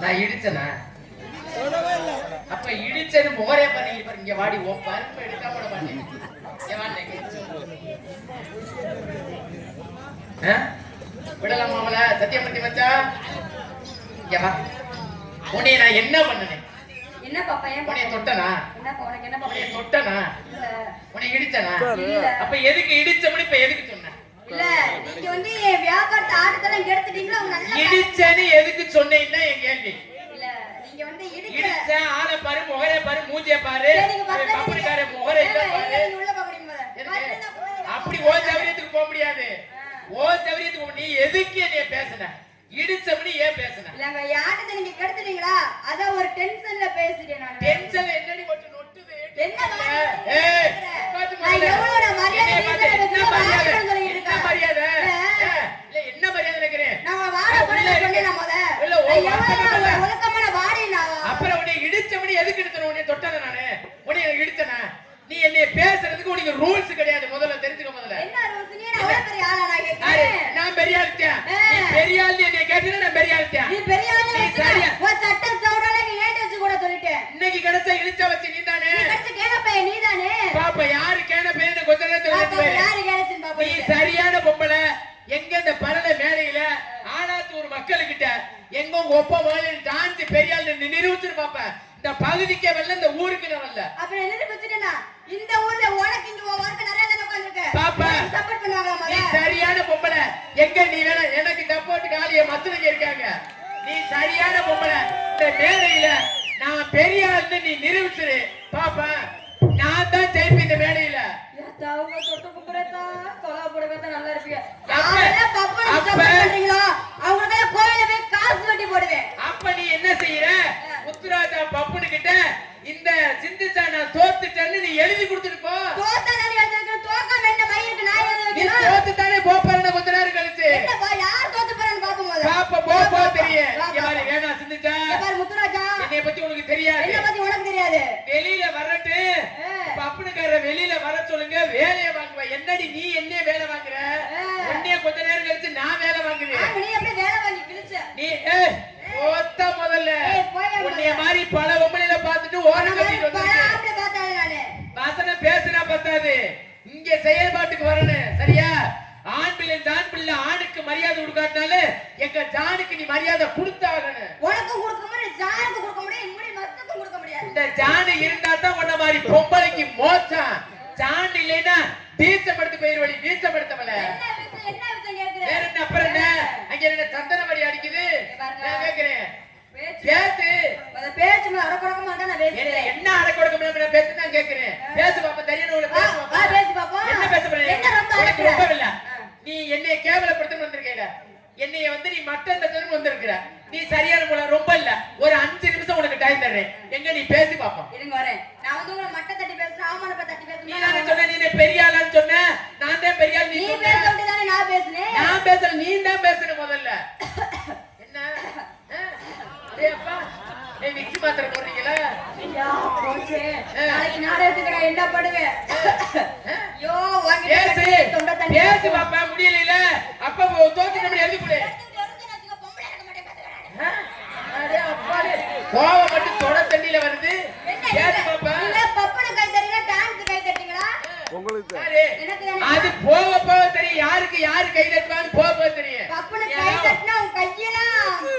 நான் இடிச்சனா அப்ப இடிச்சது முகரே பண்ணி இங்க வாடி ஓ பருப்பு எடுக்க போட மாட்டேன் விடலாம் மாமல சத்தியமூர்த்தி மச்சா இங்க வா உன்னை நான் என்ன பண்ணனே என்ன பாப்பா ஏன் உன்னை தொட்டனா என்ன உனக்கு என்ன பாப்பா தொட்டனா உன்னை இடிச்சனா அப்ப எதுக்கு இடிச்சமனு இப்ப எதுக்கு சொன்ன இல்ல நீங்க வந்து வியாபாரத்தை ஆட்டத்தெல்லாம் கெடுத்துட்டீங்களா உங்க நல்ல இடிச்சனு எதுக்கு சொன்னேன்னா என் கேள்வி இல்ல நீங்க வந்து இடிச்ச ஆளை பாரு முகரே பாரு மூஞ்சிய பாரு கம்பெனிக்கார முகரே இல்ல பாரு உள்ள பாக்குறீங்க அப்படி ஓ ஜவரியத்துக்கு போக முடியாது ஓ ஜவரியத்துக்கு நீ எதுக்கு என்னைய பேசுன இடிச்சமனி ஏன் பேசுன இல்லங்க யாட்டத்தை நீங்க கெடுத்துட்டீங்களா அத ஒரு டென்ஷன்ல பேசிட்டேன் நான் டென்ஷன் என்னடி போட்டு நொட்டுது என்ன ஏய் நான் எவ்வளவு மரியாதை என்ன மரியாதை இல்ல என்ன மரியாதை நினைக்கிறேன் நான் வாட போறேன்னு சொன்னேன் இல்ல ஓ ஒழுக்கமான வாடி நான் அப்புறம் உன்னை இடிச்சமனி எதுக்கு இடிச்சன உன்னை தொட்டன நானே உன்னை இடிச்சனா நீ என்னைய பேசுறதுக்கு உனக்கு ரூல்ஸ் கிடையாது முதல்ல தெரிஞ்சுக்க முதல்ல என்ன ரூல்ஸ் நீ அவ்வளவு பெரிய ஆளா நான் கேக்குறேன் நான் பெரிய ஆளுட்டேன் நீ பெரிய ஆளு என்னைய கேட்டீனா நான் பெரிய ஆளுட்டேன் நீ பெரிய ஆளு நீ சரியா ஒரு சட்டம் சௌடாலக்கு ஏன் வச்சு கூட சொல்லிட்டேன் இன்னைக்கு கிடைச்ச இழிச்ச வச்சு நீதானே நீ கிடைச்ச கேனப்பே நீதானே பாப்பா யாரு கேனப்பேன்னு கொஞ்ச நேரத்துல பாப்பா யாரு கேனச்சின் பாப்பா நீ சரியான பொம்பளை எங்க இந்த பரல மேடையில ஆனாத்தூர் மக்களுக்கிட்ட எங்க உங்க ஒப்ப மாதிரி டான்ஸ் பெரிய ஆளு நிரூபிச்சிரு பாப்பா இந்த பகுதிக்கே வரல இந்த ஊருக்கு வரல அப்ப நிரூபிச்சிட்டேனா இந்த ஊர்ல உனக்கு இங்க வார்த்தை நிறைய தான உட்கார்ந்திருக்க பாப்பா சப்போர்ட் பண்ணுவாங்க நீ சரியான பொம்பளை எங்க நீ வேணா எனக்கு சப்போர்ட் காலிய மத்தவங்க இருக்காங்க நீ சரியான பொம்பளை இந்த மேடையில நான் பெரிய ஆளுன்னு நீ நிரூபிச்சிரு பாப்பா நான் தான் ஜெயிப்பேன் இந்த மேடையில அவங்க தொட்டு குப்புறதா கொலா போடுறதா நல்லா இருப்பீங்க யாரே பப்பா சப்போர்ட் பண்றீங்களா அவங்களுக்கு கோயில்ல போய் காசு வட்டி போடுவேன் அப்ப நீ என்ன செய்யற முத்துராஜா பப்புனு கிட்ட இந்த சிந்திச்சா நான் தோத்துட்டேன்னு நீ எழுதி கொடுத்துட்டு போ தோத்தா நான் எழுதிருக்கேன் தோக்காம என்ன மயிருக்கு நான் எழுதி நீ வைக்கிறேன் தோத்து தானே போ போறேன்னு கொஞ்ச நேரம் கழிச்சு என்னப்பா யார் தோத்து போறான்னு பாப்போம் முதல்ல பாப்பா போ தெரியும் யாரு வேணா சிந்திச்சா பாரு முத்துராஜா என்னைய பத்தி உனக்கு தெரியாது என்ன பத்தி உனக்கு தெரியாது வெளியில வரட்டு பப்புனுக்கார வெளியில வர சொல்லுங்க வேலைய வாங்குவ என்னடி நீ என்ன வேலை வாங்குற உன்னைய கொஞ்ச நேரம் கழிச்சு நான் வேலை வாங்குவேன் நீ எப்படி வேலை வாங்கி கிழிச்ச நீ ஓத்த முதல்ல உன்னைய மாதிரி பல பொம்பளையில பார்த்துட்டு ஓரம் கட்டிட்டு வந்து வாசனை பேசுனா பத்தாது இங்க செயல்பாட்டுக்கு வரணும் சரியா ஆண் பிள்ளை ஜான் பிள்ளை ஆணுக்கு மரியாதை கொடுக்காதனால எங்க ஜானுக்கு நீ மரியாதை கொடுத்தாகணும் உனக்கு கொடுக்க முடியும் ஜானுக்கு கொடுக்க முடியும் முடி மஸ்துக்கு கொடுக்க முடியாது இந்த ஜானு இருந்தா தான் உன்ன மாதிரி பொம்பளைக்கு மோச்சம் ஜான் இல்லைன்னா தீர்ச்சப்படுத்து பெயர் வழி தீர்ச்சப்படுத்தவல என்ன விஷயம் கேக்குறேன் வேற என்ன அப்புறம் என்ன அங்க என்ன சந்தன வழி அடிக்குது நான் கேக்குறேன் பேசு அத பேச்சு அடக்கொடக்கமா தான் நான் பேசுறேன் என்ன அடக்கொடக்கமா நான் பேசு நான் கேக்குறேன் பேசு பாப்பா தெரியும் உனக்கு பேசு பாப்பா பேசு பாப்பா என்ன பேச போறே என்ன ரொம்ப ரொம்ப இல்ல நீ என்னைய கேவலப்படுத்தணும் வந்திருக்கேடா என்னைய வந்து நீ மட்டன் தட்டணும் வந்திருக்கிற நீ சரியான போல ரொம்ப இல்ல ஒரு 5 நிமிஷம் உனக்கு டைம் தரேன் எங்க நீ பேசி பாப்பா இருங்க வரேன் நான் வந்து உங்களை மட்டன் தட்டி பேசுறேன் ஆமானப்ப தட்டி பேசுறேன் நீ தான சொன்ன நீ பெரிய ஆளான்னு சொன்ன நான் தான் பெரிய ஆள் நீ பேசிட்டு தானே நான் பேசுனேன் நான் பேசுறேன் நீ தான் பேசணும் முதல்ல என்ன அப்பா ஏய் மிக்ஸி மாத்திரை போடுறீங்களா ஐயா போச்சே நாளைக்கு நாடகத்துக்கு நான் என்ன பண்ணுவேன் ஐயோ பேசு பேசு பாப்பா முடியல அப்ப தோத்துட்ட முடியாது எழுதி கொடு அடே அப்பாலே கோவ மட்டும் தொட தண்ணில வருது பேசு பாப்பா நீங்க பப்பன கை தட்டினா டான்ஸ் கை தட்டிங்களா உங்களுக்கு அது போக போக தெரியும் யாருக்கு யார் கை தட்டுவான்னு போக போக தெரியும் பப்பன கை தட்டினா உன் கையெல்லாம்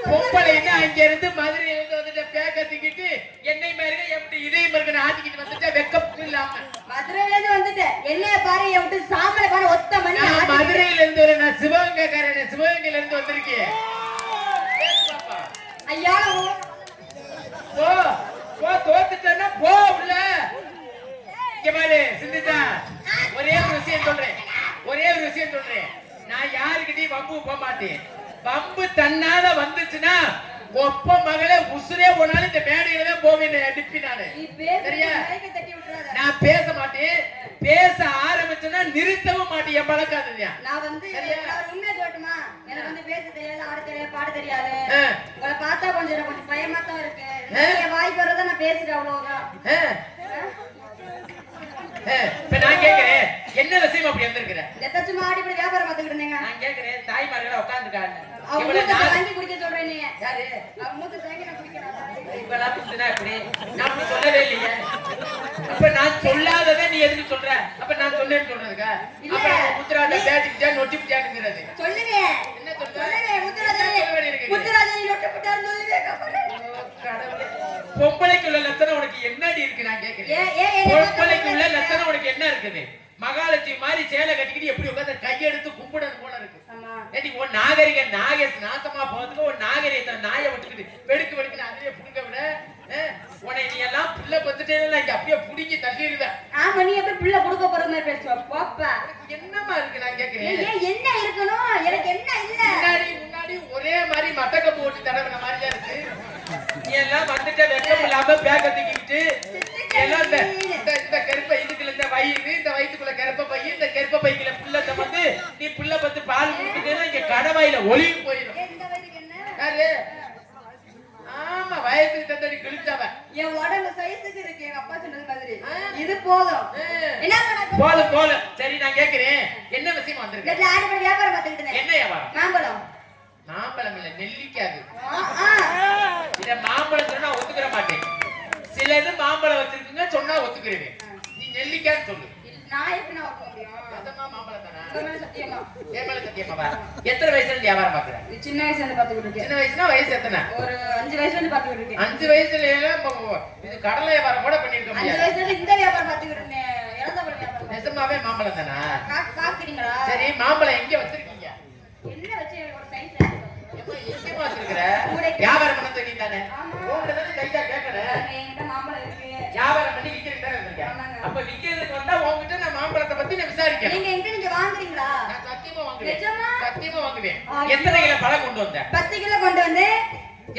பொம்பளைன்னா அங்க இருந்து மதுரையில இருந்து வந்துட்டு பேக்க திக்கிட்டு என்னை மாதிரி எப்படி இதயம் இருக்கு ஆட்டிக்கிட்டு வந்துட்டா வெக்கம் இல்லாம மதுரையில இருந்து வந்துட்டு என்னைய பாரு எப்படி சாம்பல பாரு ஒத்த மணி மதுரையில இருந்து நான் சிவகங்கைக்காரன் சிவகங்கையில இருந்து வந்திருக்கேன் ஐயா போ போ தோத்துட்டேன்னா போ உள்ள இங்க பாரு சிந்திச்சா ஒரே ஒரு விஷயம் சொல்றேன் நான் யாருக்கிட்டையும் வம்பு போக மாட்டேன் வம்பு தன்னால வந்துச்சுன்னா ஒப்ப மகளே உசுரே போனாலும் இந்த மேடையில தான் போவேன் அனுப்பி நானு சரியா நிறுத்தவும் மாட்டியா பழக்காதயா. நான் வந்து உண்மையை சொல்லட்டுமா, எனக்கு வந்து பேச தெரியாது, ஆட தெரியாது, பாட தெரியாது. உங்களை பார்த்தா கொஞ்சம் பயமா தான் இருக்கு. என் வாய்க்கு வரதான் நான் பேசுறேன், அவ்வளவுதான். இப்ப நான் கேக்குறேன், என்ன விஷயம் அப்படி வந்திருக்கிற? எதாச்சும் ஆடி இப்படி வியாபாரம் பார்த்துக்கிட்டு இருந்தீங்க. நான் கேக்குறேன், தாய்மார்களா உட்கார்ந்துருக்காங்க. அவங்க மூத்த வாங்கி குடிக்க சொல்றேன் நீங்க. யாரு? அவங்க மூத்த வாங்கி நான் குடிக்கிறேன். இவளா புடிச்சதா இப்படி? நான் அப்படி சொல்லவே இல்லையே. அப்ப நான் சொல்லாததை நீ எதுக்கு சொல்ற? அப்ப நான் சொன்னேன்னு சொல்றதுக்கா? அப்ப முத்துராஜா பேசிக்கிட்டே நொட்டி பிடிச்சாடுங்கிறது. சொல்லுங்க. என்ன சொல்லுங்க? முத்துராஜா நொட்டி பிடிச்சாரு சொல்லுங்க. கடவுளே, பொம்பளைக்கு உள்ள லட்சணம் உனக்கு என்னடி இருக்கு நான் கேக்குறேன். பொம்பளைக்கு உள்ள லட்சணம் உனக்கு என்ன இருக்குது? மகாலட்சுமி மாதிரி சேலை கட்டிக்கிட்டு எப்படி உட்காந்து கையெடுத்து கும்பிடுறது போல இருக்கு. ஏடி உன் நாகரிக நாசமா போறதுக்கு ஒரு நாகரிகத்தை நாயை விட்டுக்கிட்டு வெடுக்கு வெடுக்குன்னு அதிலே புடுங்க விட உன்னை நீ எல்லாம் பிள்ளை பத்துட்டே இங்க அப்படியே புடிங்கி தள்ளிடுத. ஆமா, நீ எப்படி பிள்ளை கொடுக்க போற மாதிரி பேசுவ பாப்பா. என்னமா இருக்கு நான் கேக்குறேன். என்ன இருக்கணும்? எனக்கு என்ன இல்ல. முன்னாடி ஒரே மாதிரி மட்டக்க போட்டு தடவின மாதிரி தான் இருக்கு. நீ எல்லாம் வந்துட்ட வெக்கம் இல்லாம பேக்க தூக்கிட்டு எல்லாம் இந்த கருப்பை இதுக்குள்ள இந்த வயிறு, இந்த வயிற்றுக்குள்ள கருப்ப பை, இந்த கருப்ப பைக்குள்ள புள்ளத்தை வந்து நீ புள்ள பத்து பால் குடிக்கிறதுன்னா இங்க கடவாயில ஒளிவு போயிடும். யாரு? ஆமா, வயசுக்கு தந்தடி கிழிச்சவ. என் உடம்பு சைஸுக்கு இருக்கு எங்க அப்பா சொன்னது மாதிரி. இது போதும். என்ன போதும் போதும். சரி நான் கேக்குறேன், என்ன விஷயம் வந்திருக்கு? வீட்ல ஆடி பண்ணி வியாபாரம் பார்த்துக்கிட்டு இருந்தேன். என்ன வியாபாரம்? மாம்பழம். மாம்பழம் இல்ல, நெல்லிக்காது. இத மாம்பழம் சொன்னா ஒத்துக்கிற மாட்டேன். சிலது மாம்பழம் வச்சிருக்குங்க சொன்னா ஒத்துக்கிறேன். நீ நெல்லிக்கான்னு சொல்லு. நான் எப்படி நான் ஒத்துக்க முடியும்? அதமா மாம்பழம் தானா? சத்தியமா. ஏமல சத்தியமா. எத்தனை வயசுல இருந்து வியாபாரம் பாக்குற? சின்ன வயசுல இருந்து பாத்துக்கிட்டு இருக்கேன். சின்ன வயசுனா வயசு எத்தனை? ஒரு 5 வயசுல இருந்து பாத்துக்கிட்டு இருக்கேன். 5 வயசுல இது கடலை வியாபாரம் கூட பண்ணிருக்க முடியாது. 5 வயசுல இருந்து இந்த வியாபாரம் பாத்துக்கிட்டு இருந்தேன். இளந்தபடி வியாபாரம். நிஜமாவே மாம்பழம் தானா? பாக்குறீங்களா? சரி, மாம்பழம் எங்க வச்சிருக்கீங்க? என்ன வச்சு ஒரு சைஸ் எங்க வச்சிருக்கற? வியாபாரம் பண்ண தெரியும் தானே? உங்ககிட்ட தானே கையா கேக்குற. என்கிட்ட மாம்பழம் இருக்கு. வியாபாரம் பண்ணி விக்கிறீங்க தானே இருக்கீங்க. அப்ப விக்கிறதுக்கு வந்தா உங்ககிட்ட நான் மாம்பழத்தை பத்தி நான் விசாரிக்கிறேன். நீங்க வாங்குறீங்களா? நான் சத்தியமா வாங்குவேன். நிஜமா? சத்தியமா வாங்குவேன். எத்தனை கிலோ பழம் கொண்டு வந்த? 10 கிலோ கொண்டு வந்து.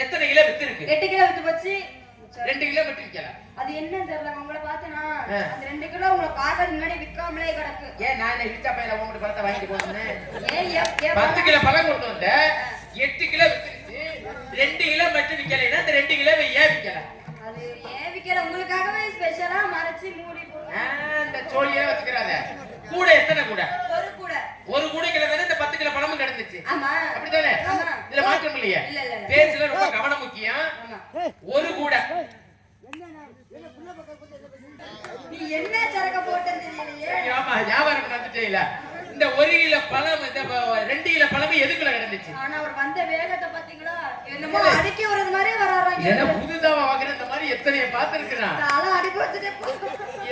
எத்தனை கிலோ வித்து இருக்கு? 8 கிலோ வித்து போச்சு. 2 கிலோ வித்து விக்கல. அது என்ன தெரியல, உங்களை பார்த்தனா அந்த 2 கிலோ உங்களை பார்க்கறது முன்னாடி விக்காமலே கிடக்கு. ஏன் நான் இழுச்சா பையில உங்ககிட்ட பழத்தை வாங்கிட்டு போனேன்? ஏன் 10 கிலோ பழம் கொண்டு வந்த, 8 கிலோ வித்துச்சு, 2 கிலோ மட்டும் விக்கலைன்னா அந்த 2 கிலோ ஏன் விக்கல? அது ஏன் விக்கல? உங்களுக்காகவே ஸ்பெஷலா மறைச்சு மூடி போடுறேன். அந்த சோழியே வச்சுக்கறாத. கூட எத்தனை கூட? ஒரு கூடைக்குள்ள தானே இந்த 10 கிலோ பழமும் கிடந்துச்சு. ஆமா, அப்படிதானே? இதுல மாற்றம் இல்லையே. பேச்சுல ரொம்ப கவனம் முக்கியம். ஒரு கூட நீ என்ன சரக்க போட்டது தெரியலையே. ஆமா, வியாபாரம் நடந்துட்டே இல்ல. இந்த 1 கிலோ பழம், இந்த 2 கிலோ பழம் எதுக்குள்ள கிடந்துச்சு? ஆனா அவர் வந்த வேகத்தை பாத்தீங்களா? என்னமோ அடிக்கி வரது மாதிரி வராறாங்க. என்ன புதுசாவா வாங்குற? இந்த மாதிரி எத்தனைய பாத்துருக்கேன். நாளா அடிக்கி வச்சுட்டே போ.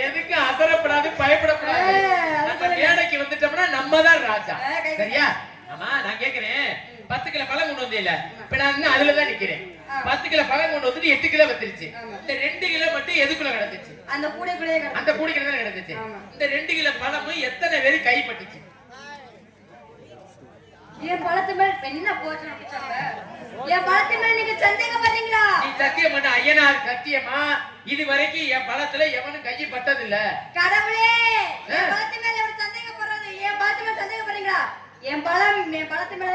எதுக்கு அசரப்படாது, பயப்படக்கூடாது. நம்ம மேடைக்கு வந்துட்டோம்னா நம்ம தான் ராஜா. சரியா? ஆமா, நான் கேக்குறேன், 10 கிலோ பழம் கொண்டு வந்தே இல்ல. இப்ப நான் இன்னும் அதுலதான் நிக்கிறேன். 10 கிலோ பழம் கொண்டு வந்துட்டு 8 கிலோ வந்துருச்சு. இந்த 2 கிலோ மட்டும் எதுக்குள்ள கிடந்துச்சு? அந்த கூடைக்குள்ளே கிடந்துச்சு. அந்த கூடைக்குள்ள தான் கிடந்துச்சு. இந்த 2 கிலோ பழமும் எத்தனை பேரு கைப்பட்டுச்சு? என் பழத்து மேல என்ன போச்சு நினைச்சாங்க? என் பழத்து மேல நீங்க சந்தேகப்படுறீங்களா? நீ சத்தியம் பண்ண ஐயனார் சத்தியமா? இது வரைக்கும் என் பழத்துல எவனும் கையை பட்டது இல்ல. கடவுளே, என் பழத்து மேல ஒரு சந்தேகப்படுறது. என் பழத்து மேல சந்தேகப்படுறீங்களா? என் பழத்து மேல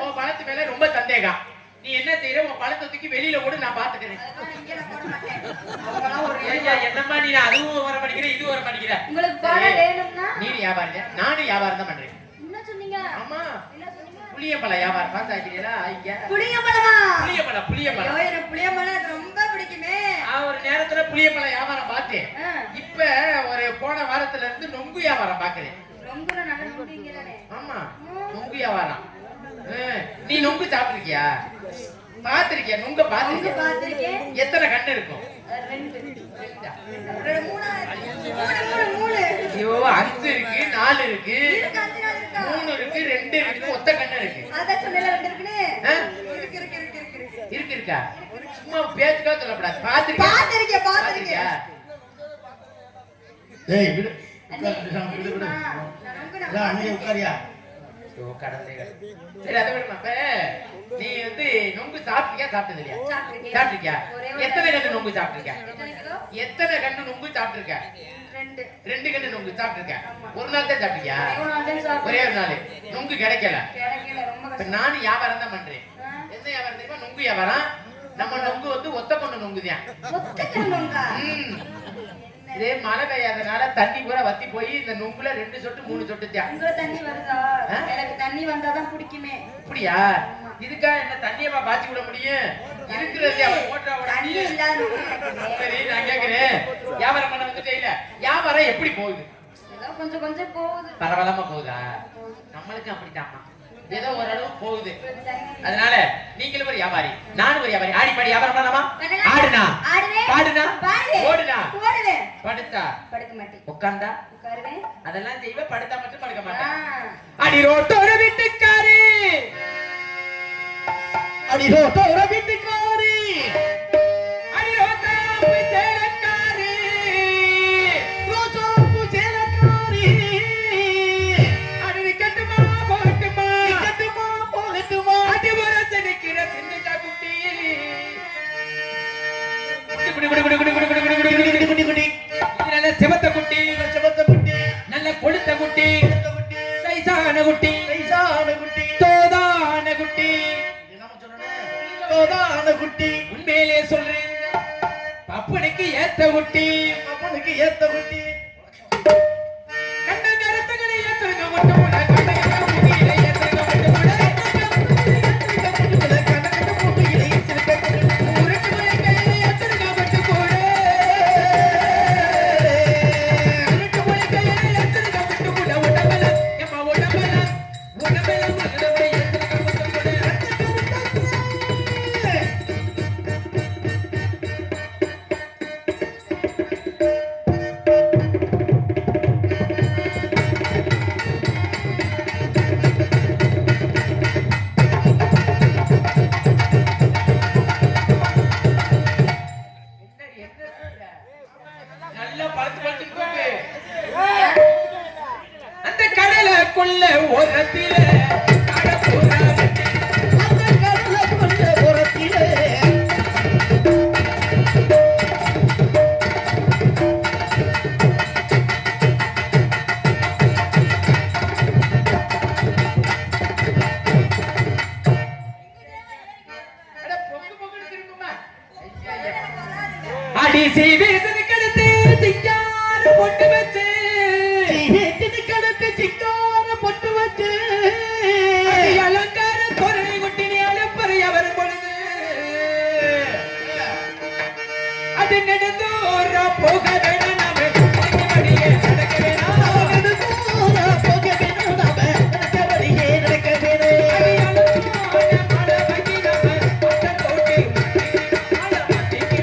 ஒரு பழத்து மேல ரொம்ப சந்தேகம். நீ என்ன செய்யற? உன் பழத்தை தூக்கி வெளியில ஓடு, நான் பாத்துக்கிறேன். என்னம்மா நீ அதுவும் வர மாட்டேங்கிற, இது வர மாட்டேங்கிற. உங்களுக்கு பழம் வேணும்னா நீ வியாபாரம், நானும் வியாபாரம் தான் பண்றேன். என்ன சொன்னீங்க? ஆமா, புளியம்பழம் வியாபாரம் பாத்தாக்கிறீங்களா? புளியம்பழமா? புளியம்பழம். ஐயோ, எனக்கு புளியம்பழம் எனக்கு ரொம்ப பிடிக்குமே. ஒரு நேரத்துல புளியம்பழம் வியாபாரம் பார்த்தேன். இப்ப ஒரு போன வாரத்துல இருந்து நொங்கு வியாபாரம் பாக்குறேன். நொங்குல நல்ல நொங்குங்கறானே. ஆமா, நொங்கு வியாபாரம். நீ நொங்கு சாப்பிட்டிருக்கியா? பாத்திருக்கியா? நொங்க பாத்திருக்கேன். எத்தனை கண்ணு இருக்கும்? 3. ஐயோ, 5 இருக்கு, 4 இருக்கு, 3 இருக்கு, 2 இருக்கு, ஒத்த கண்ணு இருக்கு. அத சொன்னல 2 இருக்குனே. இருக்கா? சும்மா பேச்சுக்கா சொல்லக்கூடாது. பாத்திருக்கியா? ஏய் விடு. விடு. நீ உட்காரியா? சரி, அதை விடுமா. நீ வந்து நொங்கு சாப்பிட்டியா, சாப்பிட்டது இல்லையா? சாப்பிட்டிருக்கியா? எத்தனை கண்ணு நொங்கு சாப்பிட்டிருக்க? எத்தனை கண்ணு நொங்கு சாப்பிட்டிருக்க? 2 2 கட்டு நுங்கு சாப்பிட்டுருக்க. ஒரு நாள் தான் சாப்பிட்டியா? ஒரே ஒரு நாள் நுங்கு கிடைக்கல. நானும் வியாபாரம் தான் பண்றேன். என்ன வியாபாரம் தெரியுமா? நுங்கு வியாபாரம். நம்ம நுங்கு வந்து ஒத்த கொண்டு நுங்குதான். இதே மழை பெய்யாதனால தண்ணி பூரா வத்தி போய் இந்த நுங்குல 2 சொட்டு 3 சொட்டு தான். தண்ணி வருதா? எனக்கு தண்ணி வந்தாதான் பிடிக்குமே. அப்படியா? இதுக்கா என்ன தண்ணியமா பாய்ச்சி விட முடியும்? இருக்கிறது சரி, நான் கேக்குறேன், வியாபாரம் பண்ண வந்துட்டே இல்ல, வியாபாரம் எப்படி போகுது? கொஞ்சம் கொஞ்சம் போகுது. பரவாயில்லாம போகுதா? நம்மளுக்கு அப்படித்தாமா, ஏதோ ஓரளவு போகுது. அதனால நீங்களும் ஒரு வியாபாரி, நானும் ஒரு வியாபாரி. ஆடி பாடி வியாபாரம் பண்ணலாமா? ஆடுனா பாடுனா ஓடுனா படுத்தா படுக்க மாட்டேன், உட்கார்ந்தா உட்காருவேன், அதெல்லாம் செய்வேன். படுத்தா மட்டும் படுக்க மாட்டேன். அடி ரோட்டோர வீட்டுக்காரி, அடி ரோட்டோர வீட்டுக்காரி, அடி ரோட்டாப்பு சேலக்காரி, ரோட்டாப்பு சேலக்காரி, அடி கட்டுமா போகட்டுமா, கட்டுமா போகட்டுமா, அடி உரச நிக்கிற சின்ன குட்டி, குடி குடி குடி குடி குடி குடி குடி குடி குடி குடி குடி, இது நல்ல சிவத்த குட்டி, செவத்த குட்டி, நல்ல கொளுத்த குட்டி, சைசான குட்டி, கைசான குட்டி, தோதான குட்டி, என்ன சொல்லணும்? தோதான குட்டி, உண்மையிலே சொல்றேன், பப்பனுக்கு ஏத்த குட்டி, அப்பனுக்கு ஏத்த குட்டி, கண்ட கருத்துக்களை ஏத்துங்க மட்டும் கூட, கண்ட கருத்துக்களை ஏத்துங்க மட்டும் கூட, உருட்டுமலை கையில ஏத்துங்க மட்டும் கூட, உருட்டுமலை கையில ஏத்துங்க மட்டும் கூட, உடம்பல எம்மா உடம்பல உடம்பல உடம்பல ஏத்துங்க மட்டும் கூட. நல்லா பழத்து பழத்து போகு. அந்த கடலுக்குள்ள ஓரத்தில கடப்புறா வெட்டி, அந்த கடல கொண்ட புறத்திலே, அட பொங்கு பொங்குன்னு திரும்புமா. ஐயா, அடி சீவீசனு கடுத்து சிங்கார பொட்டு வச்சு, சீவேத்தினு கடத்து சிங்கார பொட்டு வச்சு, அடி அலங்கார பொருளை கொட்டினி அலப்பறை அவர் பொழுது, அது நடந்தோர போக வேணும், நாம வழியே நடக்க வேணாம். நடுதூர போக வேணும், நாம நடக்க வழியே நடக்க வேணும். அடி அலங்கார மழை வங்கி நாம பட்டம் போட்டு ஆள மாட்டிக்கு.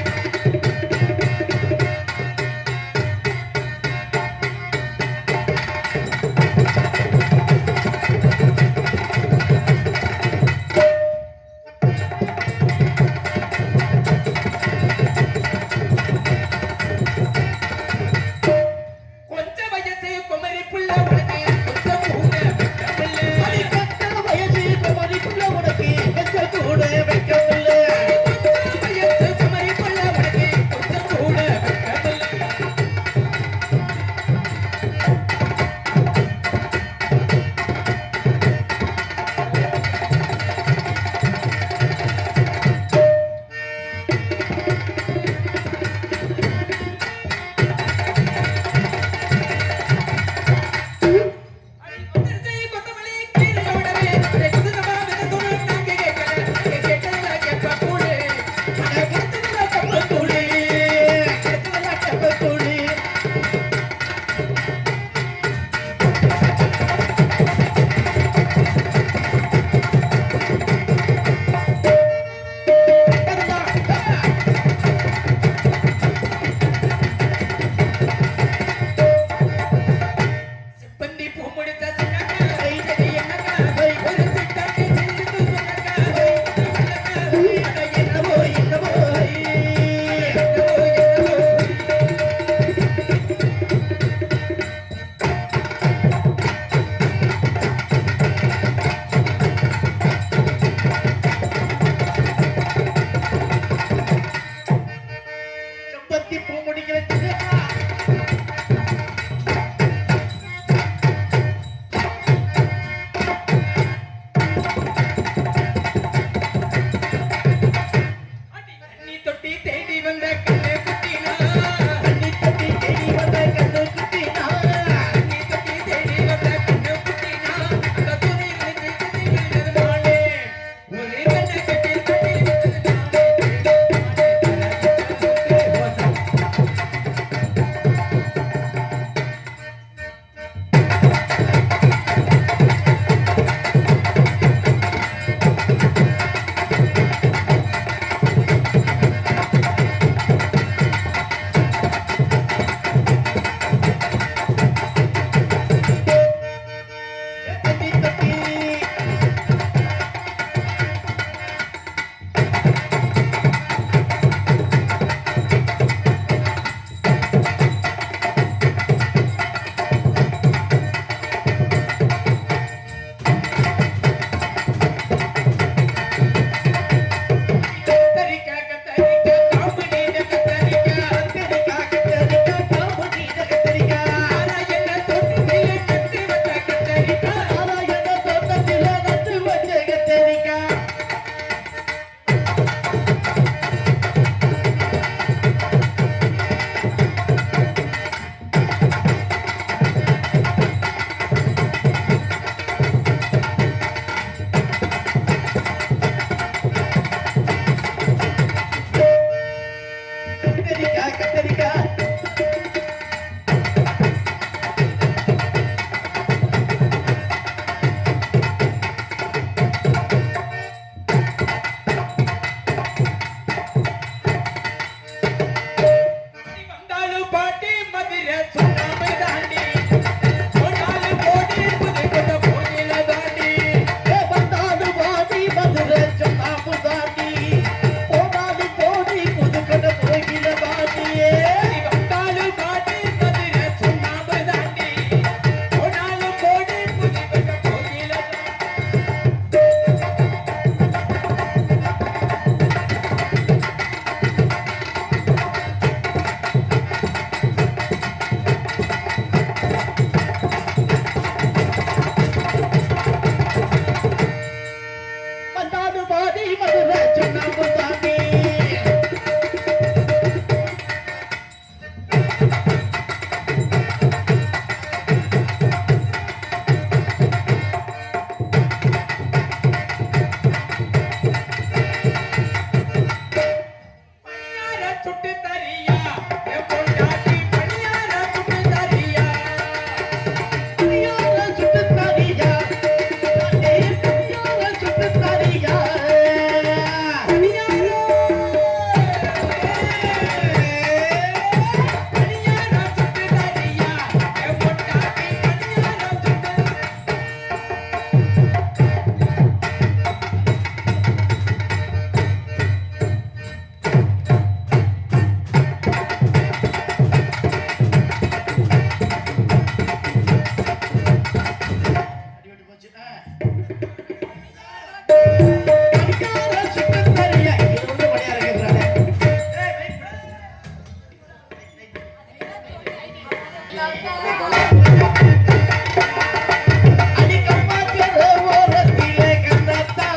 அடிக்கம்மா தெரு ஓரத்திலே கண்ணத்தா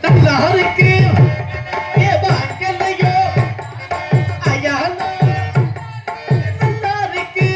நல்லாருக்கு ஏ வாங்கலையோ ஐயா நல்லாருக்கு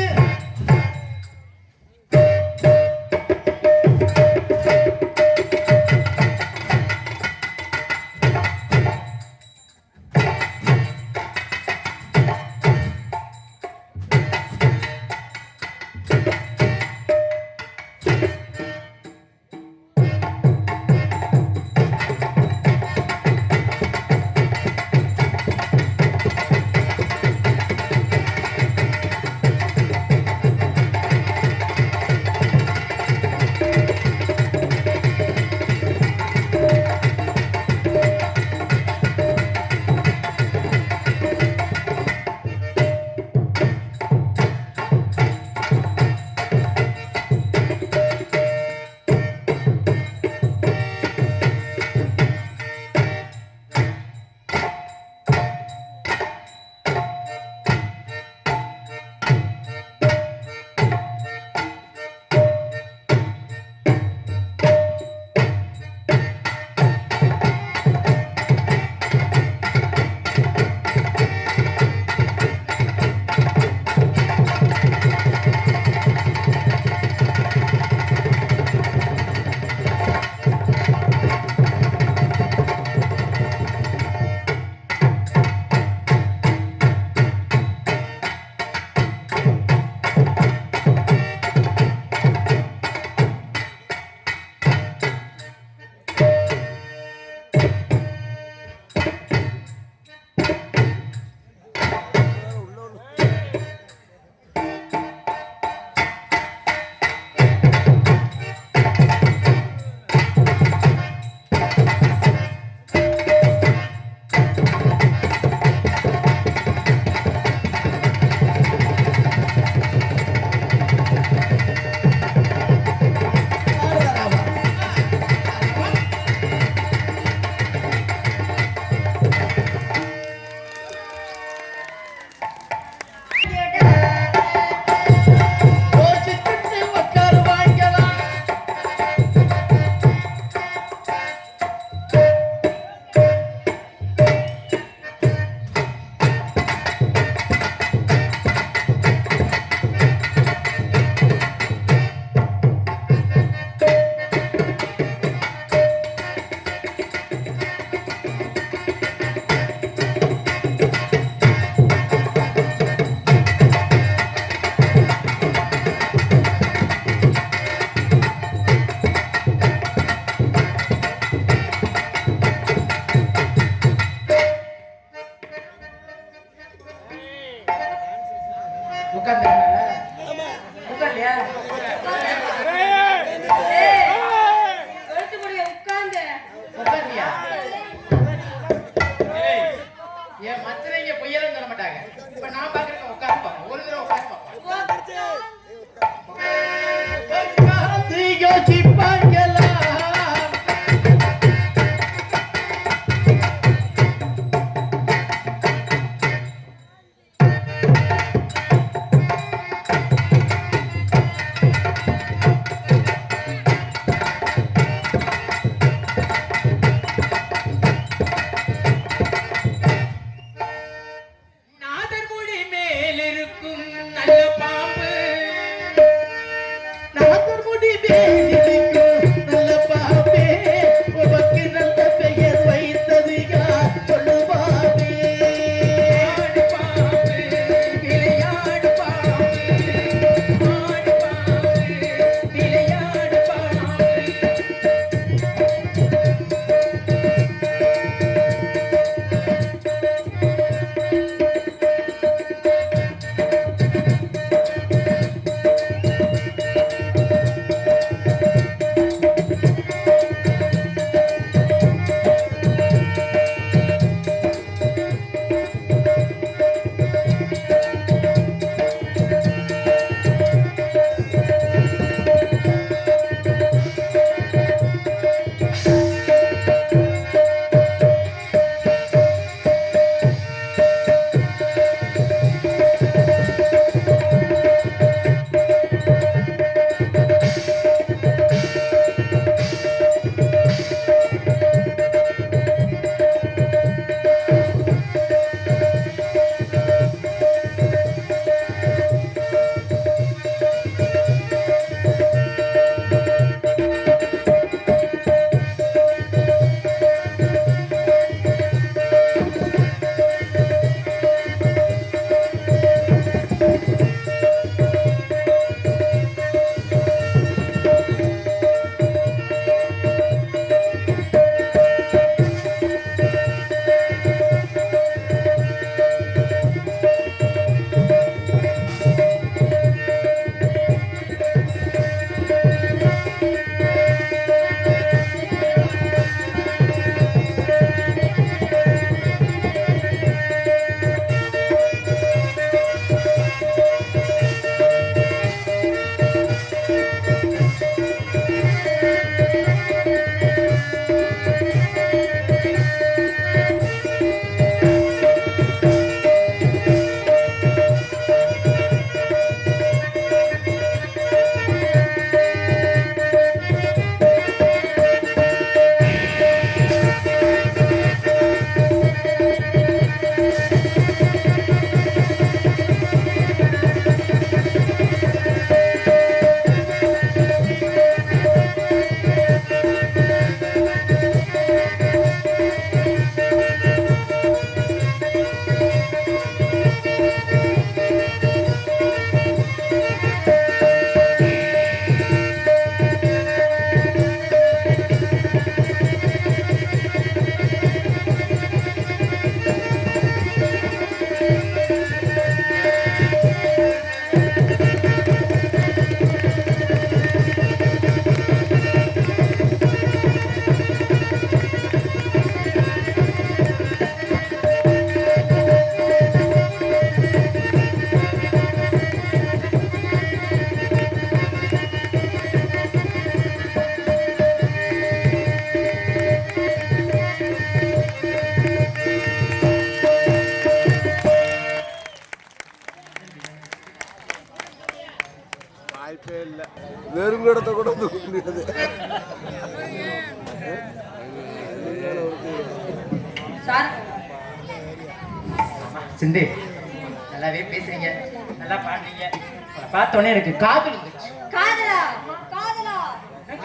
வாய்ப்பே இல்லை. வெறும் கூடத்தை கூட தூக்க முடியாது. சிந்து நல்லாவே பேசுறீங்க, நல்லா பாடுறீங்க. பார்த்தோன்னே எனக்கு காதல் வந்துச்சு. காதலா காதலா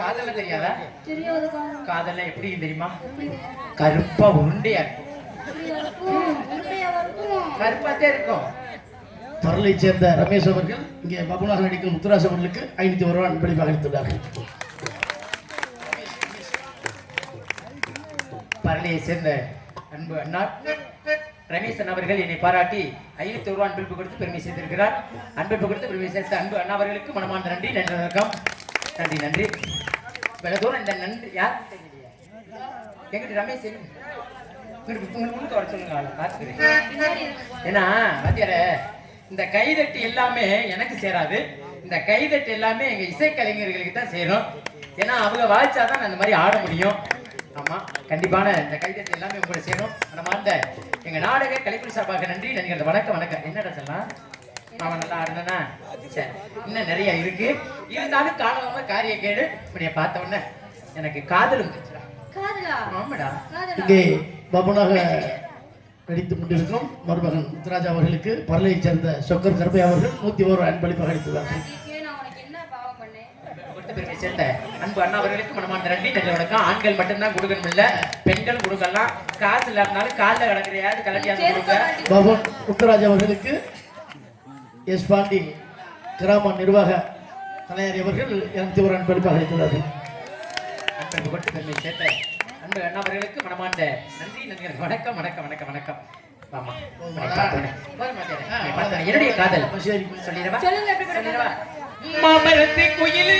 காதல் தெரியாதா? தெரியாது. காதல்லாம் எப்படி தெரியுமா? கருப்பா உருண்டையா இருக்கும். கருப்பாத்தே இருக்கும். பரலை சேர்ந்த ரமேஷ் அவர்கள் இங்கே பபுனாக நடிக்கும் முத்துராஜ் அவர்களுக்கு 501 ரூபாய் அன்பளிப்பாக அளித்துள்ளார்கள். பரலையை சேர்ந்த அன்பு அண்ணா ரமேசன் அவர்கள் என்னை பாராட்டி 501 ரூபாய் அன்பளிப்பு கொடுத்து பெருமை சேர்த்திருக்கிறார். அன்பளிப்பு கொடுத்து பெருமை சேர்த்த அன்பு அண்ணா அவர்களுக்கு மனமார்ந்த நன்றி. நன்றி வணக்கம். நன்றி நன்றி. வெள்ள தூரம் இந்த நன்றி யார் எங்கிட்ட ரமேஷ் முன்னுக்கு வர சொல்லுங்க, பார்த்துக்கிறேன். ஏன்னா வாத்தியார இந்த கைதட்டு எல்லாமே எனக்கு சேராது. இந்த கைதட்டு எல்லாமே எங்க இசைக்கலைஞர்களுக்கு தான் சேரும். ஏன்னா அவங்க வாழ்ச்சாதான் நான் இந்த மாதிரி ஆட முடியும். ஆமா, கண்டிப்பான இந்த கைதட்டு எல்லாமே உங்களை சேரும். மனமார்ந்த எங்க நாடக கலைக்குழு சார்பாக நன்றி. நன்றி. வணக்கம் வணக்கம். என்னடா சொல்லலாம், அவன் நல்லா ஆடுனா சரி, இன்னும் நிறைய இருக்கு. இருந்தாலும் காலமா காரிய கேடு இப்படிய பார்த்த உடனே எனக்கு காதல் வந்துச்சுடா. காதலா? ஆமாடா. இங்கே பபுனாக நடித்து கொண்டிருக்கும் மருமகன் முத்துராஜா அவர்களுக்கு பரலையை சேர்ந்த சொக்கர் கருப்பையா அவர்கள் 101 ரூபாய் அன்பளிப்பாக அளித்துள்ளார்கள். நான் உனக்கு என்ன பாவம் பண்ணேன்? பெருமை சேர்ந்த அன்பு அண்ணா அவர்களுக்கு மனமார்ந்த நன்றி. நன்றி வணக்கம். ஆண்கள் மட்டும்தான் கொடுக்கணும் இல்ல, பெண்கள் கொடுக்கலாம். காசு இல்லாதனாலும் காலில் கிடக்குறையாது கலட்டியாக கொடுங்க. பவன் முத்துராஜ் அவர்களுக்கு எஸ் பாண்டி கிராம நிர்வாக தலைவர் அவர்கள் 201 ரூபாய் அன்பளிப்பாக அளித்துள்ளார்கள். அன்பு கொண்டு பெருமை சேர்த்த அன்பு அண்ணா அவர்களுக்கு மனமார்ந்த நன்றி. நன்றி. வணக்கம் வணக்கம் வணக்கம் வணக்கம். ஆமா, என்னுடைய காதல் சொல்லிடவா? சொல்லுங்க, எப்படி சொல்லிடவா? மாமரத்து குயிலு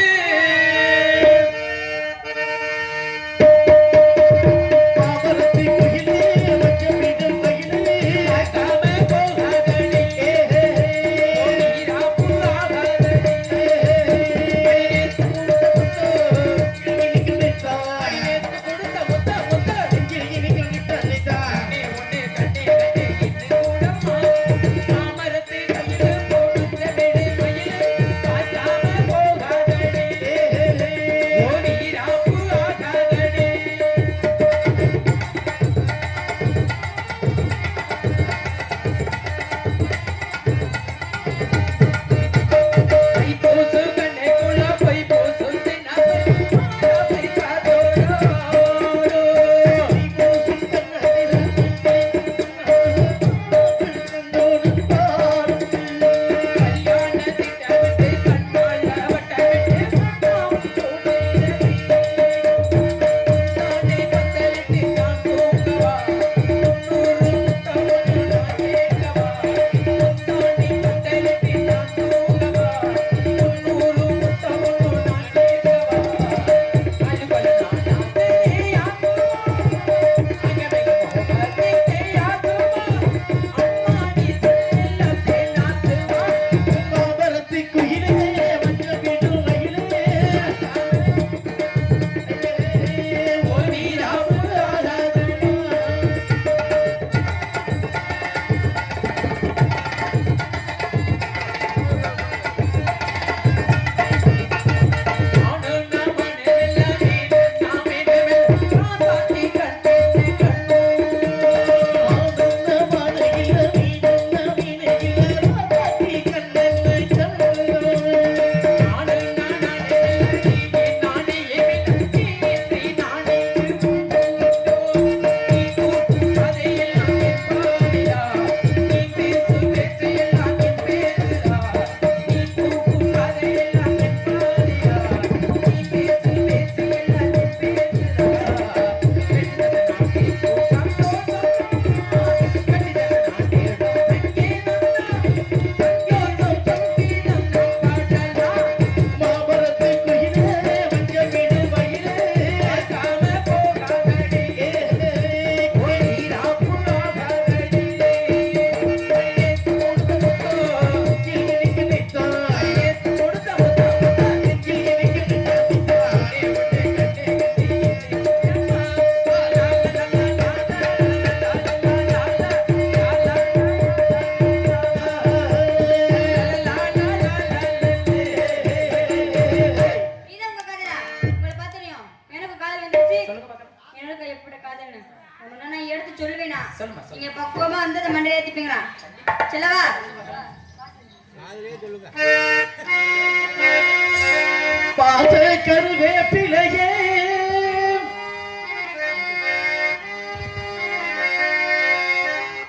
பாத கருவேப்பிலையே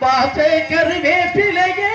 பாத கருவேப்பிலையே